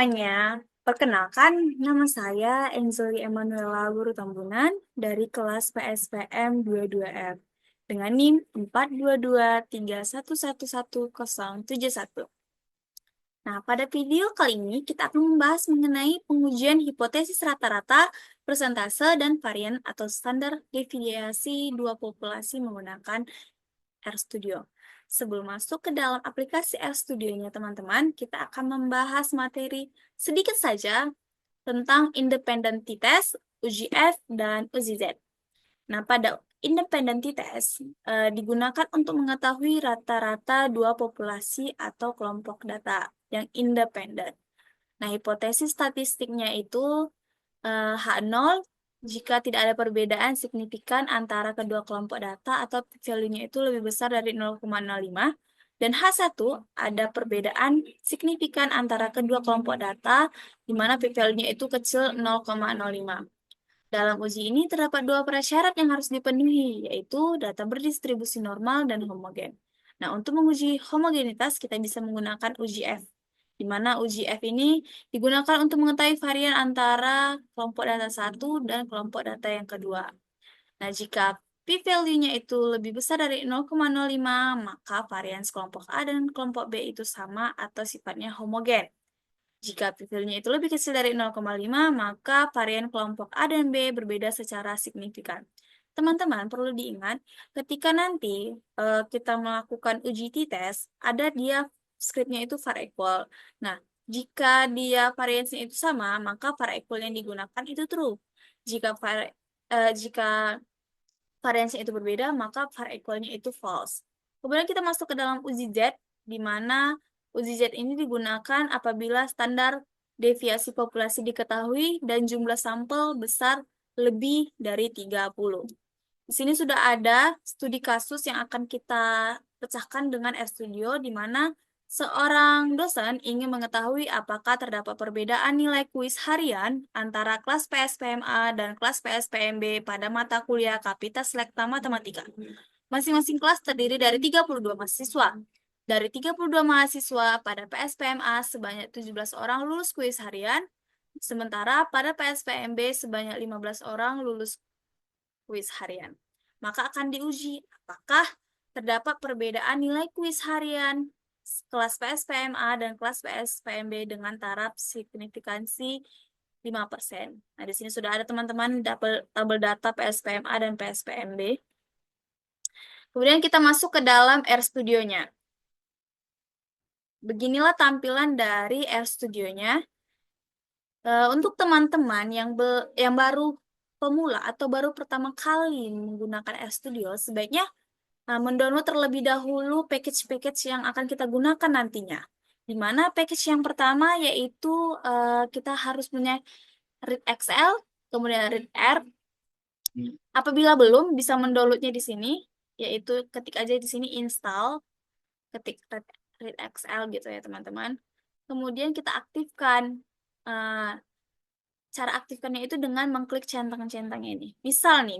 semuanya, perkenalkan nama saya Enzeli Emanuela Guru Tambunan dari kelas PSPM 22F dengan NIM 42231111071. Nah, pada video kali ini kita akan membahas mengenai pengujian hipotesis rata-rata, persentase, dan varian atau standar deviasi dua populasi menggunakan RStudio. Sebelum masuk ke dalam aplikasi RStudio-nya teman-teman, kita akan membahas materi sedikit saja tentang independent t-test, uji F, dan uji Z. Nah, pada independent t-test digunakan untuk mengetahui rata-rata dua populasi atau kelompok data yang independen. Nah, hipotesis statistiknya itu H0 jika tidak ada perbedaan signifikan antara kedua kelompok data atau value-nya itu lebih besar dari 0,05, dan H1 ada perbedaan signifikan antara kedua kelompok data di mana p-value-nya itu kecil 0,05. Dalam uji ini terdapat dua prasyarat yang harus dipenuhi, yaitu data berdistribusi normal dan homogen. Nah, untuk menguji homogenitas kita bisa menggunakan uji F, di mana uji F ini digunakan untuk mengetahui varian antara kelompok data satu dan kelompok data yang kedua. Nah, jika p-value-nya itu lebih besar dari 0,05, maka varian kelompok A dan kelompok B itu sama atau sifatnya homogen. Jika p-value-nya itu lebih kecil dari 0,5, maka varian kelompok A dan B berbeda secara signifikan. Teman-teman perlu diingat, ketika nanti kita melakukan uji t-test, ada dia script-nya itu var equal. Nah, jika dia variansinya itu sama, maka var equal yang digunakan itu true. Jika variansinya itu berbeda, maka var equal-nya itu false. Kemudian kita masuk ke dalam uji Z, di mana uji Z ini digunakan apabila standar deviasi populasi diketahui dan jumlah sampel besar lebih dari 30. Di sini sudah ada studi kasus yang akan kita pecahkan dengan RStudio, di mana seorang dosen ingin mengetahui apakah terdapat perbedaan nilai kuis harian antara kelas PSPMA dan kelas PSPMB pada mata kuliah Kapita Selekta Matematika. Masing-masing kelas terdiri dari 32 mahasiswa. Dari 32 mahasiswa pada PSPMA sebanyak 17 orang lulus kuis harian, sementara pada PSPMB sebanyak 15 orang lulus kuis harian. Maka akan diuji apakah terdapat perbedaan nilai kuis harian kelas PSPMA dan kelas PSPMB dengan taraf signifikansi 5%. Nah, di sini sudah ada teman-teman tabel data PSPMA dan PSPMB. Kemudian kita masuk ke dalam RStudio-nya. Beginilah tampilan dari RStudio-nya. Untuk teman-teman yang baru pemula atau baru pertama kali menggunakan RStudio, sebaiknya mendownload terlebih dahulu package-package yang akan kita gunakan nantinya. Di mana package yang pertama yaitu kita harus punya read XL, kemudian read R. Apabila belum, bisa mendownloadnya di sini, yaitu ketik aja di sini install, ketik read XL gitu ya teman-teman. Kemudian kita aktifkan. Cara aktifkannya itu dengan mengklik centang-centang ini. Misal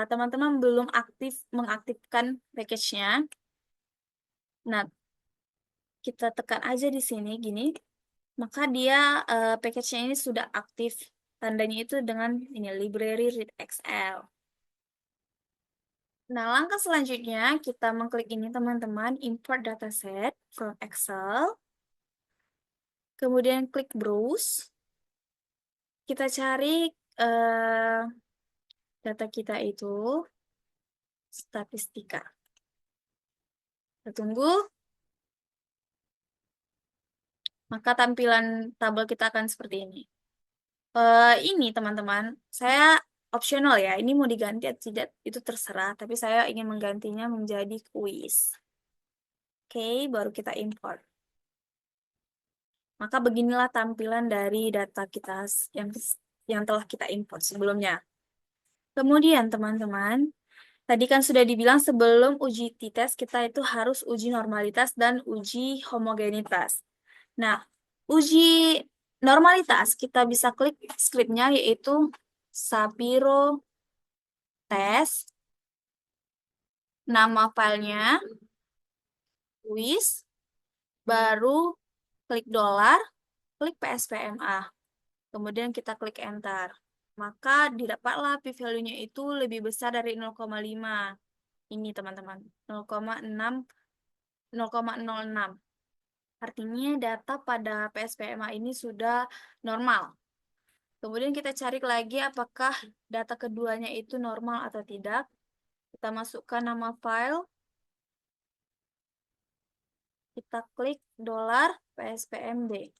teman-teman belum mengaktifkan package-nya. Nah, kita tekan aja di sini gini, maka dia package-nya ini sudah aktif. Tandanya itu dengan ini library read XL. Nah, langkah selanjutnya kita mengklik ini teman-teman, import dataset from Excel. Kemudian klik browse. Kita cari data kita itu statistika. Kita tunggu. Maka tampilan tabel kita akan seperti ini. Ini teman-teman, saya opsional ya. Ini mau diganti atau tidak itu terserah. Tapi saya ingin menggantinya menjadi kuis. Oke, baru kita import. Maka beginilah tampilan dari data kita yang telah kita import sebelumnya. Kemudian teman-teman, tadi kan sudah dibilang sebelum uji t-test kita itu harus uji normalitas dan uji homogenitas. Nah, uji normalitas kita bisa klik scriptnya yaitu Sapiro test, nama filenya, quiz, baru klik $, klik PSPMA. Kemudian kita klik enter. Maka didapatlah p-value-nya itu lebih besar dari 0,5. Ini teman-teman, 0,06. Artinya data pada PSPMA ini sudah normal. Kemudian kita cari lagi apakah data keduanya itu normal atau tidak. Kita masukkan nama file. Kita klik $PSPMB.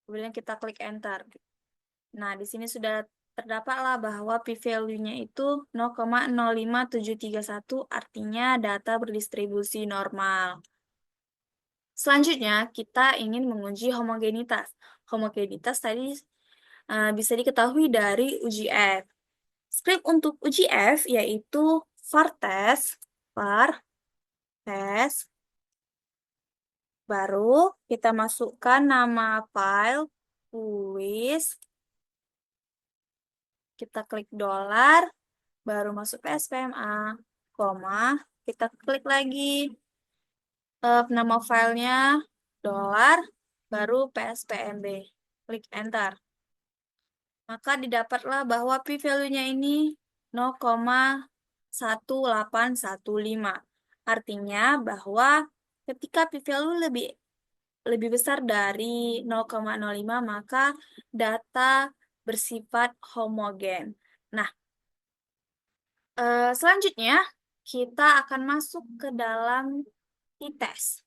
Kemudian kita klik enter. Nah, di sini sudah terdapatlah bahwa p-value-nya itu 0,05731, artinya data berdistribusi normal. Selanjutnya, kita ingin menguji homogenitas. Homogenitas tadi bisa diketahui dari uji F. Script untuk uji F yaitu var test, baru kita masukkan nama file quiz, kita klik $, baru masuk PSPMA, kita klik lagi nama filenya $, baru PSPMB, klik enter. Maka didapatlah bahwa p-value-nya ini 0,1815. Artinya bahwa ketika p-value lebih besar dari 0,05 maka data bersifat homogen. Nah, selanjutnya kita akan masuk ke dalam t-test.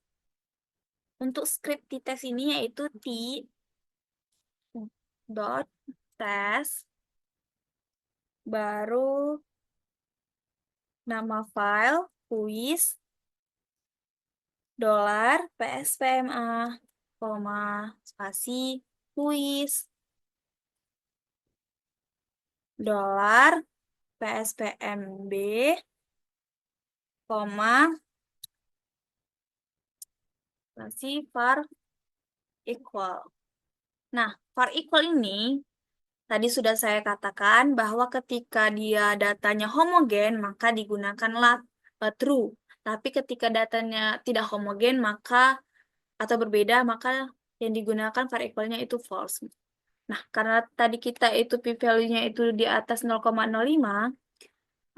Untuk script t-test ini yaitu t.test, baru nama file quiz, $PSPMA, spasi quiz, $PSPMB, spasi var equal. Nah, var equal ini tadi sudah saya katakan bahwa ketika dia datanya homogen, maka digunakanlah true. Tapi ketika datanya tidak homogen, atau berbeda, maka yang digunakan var equal-nya itu false. Nah, karena tadi kita itu p-value-nya itu di atas 0,05,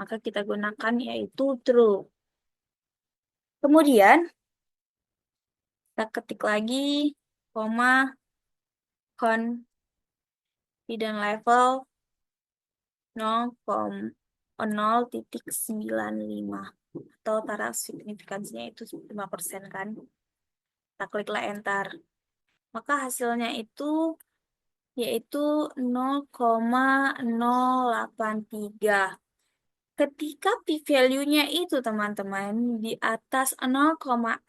maka kita gunakan yaitu true. Kemudian, kita ketik lagi, confidence level 0,0.95 atau taraf signifikansinya itu 5% kan. Kita kliklah enter. Maka hasilnya itu yaitu 0,083. Ketika p-value-nya itu teman-teman di atas 0,05,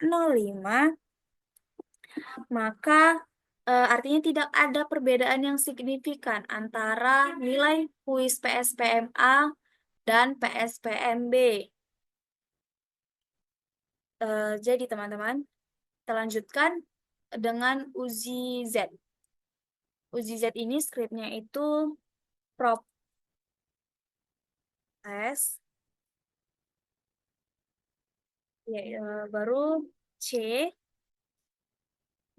maka artinya tidak ada perbedaan yang signifikan antara nilai kuis PSPMA dan PSPMB. Jadi teman-teman, kita lanjutkan dengan uji Z. Uji Z ini scriptnya itu prop test, ya, baru C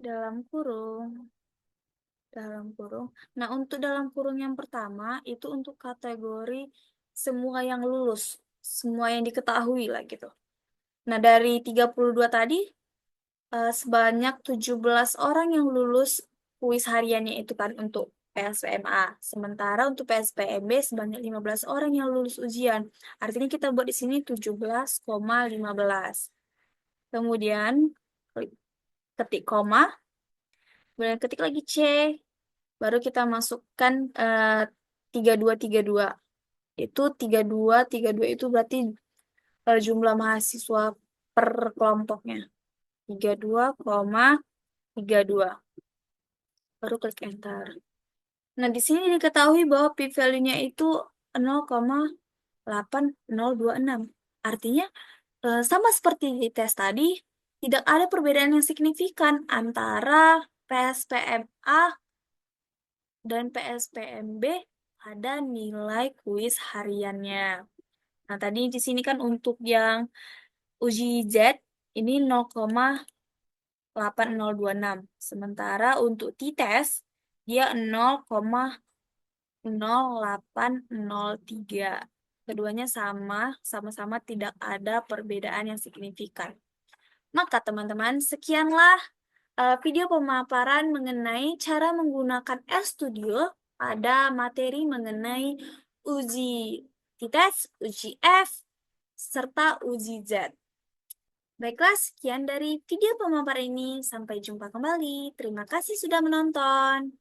dalam kurung. Nah, untuk dalam kurung yang pertama, itu untuk kategori semua yang lulus, semua yang diketahui lah gitu. Nah, dari 32 tadi, sebanyak 17 orang yang lulus kuis hariannya itu kan untuk PSPMA. Sementara untuk PSPMB sebanyak 15 orang yang lulus ujian. Artinya kita buat di sini 17,15. Kemudian ketik koma, kemudian ketik lagi C, baru kita masukkan 3232. Itu 3232 itu berarti jumlah mahasiswa per kelompoknya. 32,32. Baru klik enter. Nah, di sini diketahui bahwa p-value-nya itu 0,8026. Artinya sama seperti di tes tadi, tidak ada perbedaan yang signifikan antara PSPMA dan PSPMB pada nilai kuis hariannya. Nah, tadi di sini kan untuk yang uji Z ini 0,8026. Sementara untuk t-test Dia 0,0803. Keduanya sama-sama tidak ada perbedaan yang signifikan. Maka teman-teman, sekianlah video pemaparan mengenai cara menggunakan RStudio pada materi mengenai uji T-test, uji F, serta uji Z. Baiklah, sekian dari video pemaparan ini. Sampai jumpa kembali. Terima kasih sudah menonton.